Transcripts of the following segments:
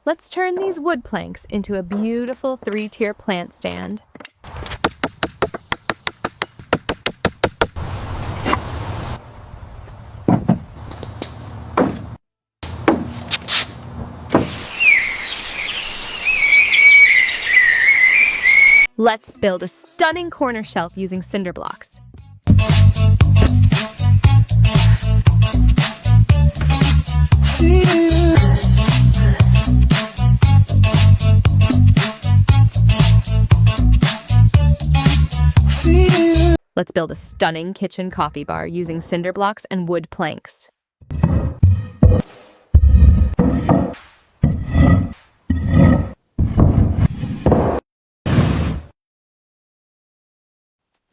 Let's turn these wood planks into a beautiful 3-tier plant stand. Let's build a stunning corner shelf using cinder blocks. Let's build a stunning kitchen coffee bar using cinder blocks and wood planks.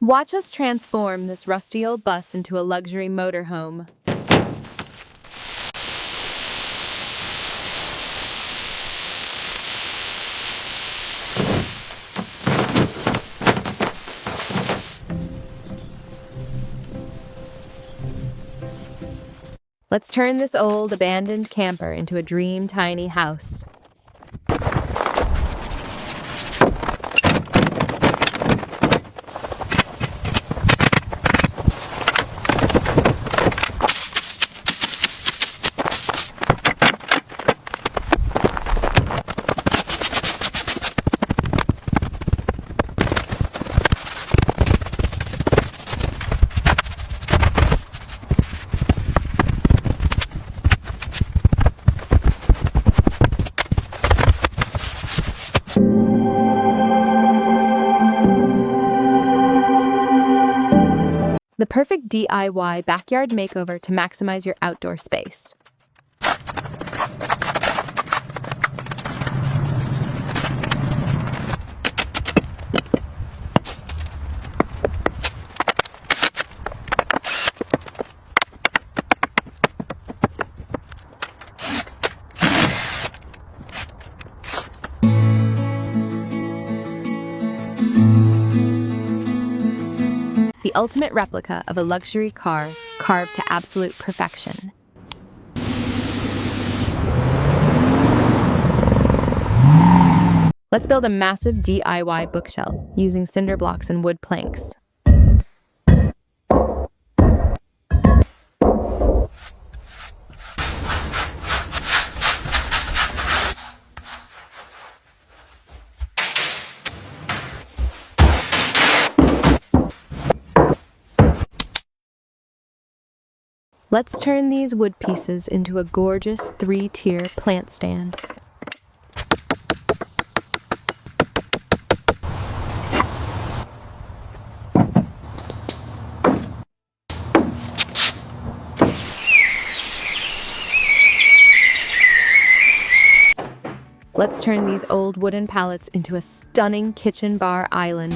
Watch us transform this rusty old bus into a luxury motorhome. Let's turn this old, abandoned camper into a dream tiny house. The perfect DIY backyard makeover to maximize your outdoor space. The ultimate replica of a luxury car carved to absolute perfection. Let's build a massive DIY bookshelf using cinder blocks and wood planks. Let's turn these wood pieces into a gorgeous 3-tier plant stand. Let's turn these old wooden pallets into a stunning kitchen bar island.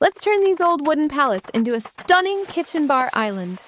Let's turn these old wooden pallets into a stunning kitchen bar island.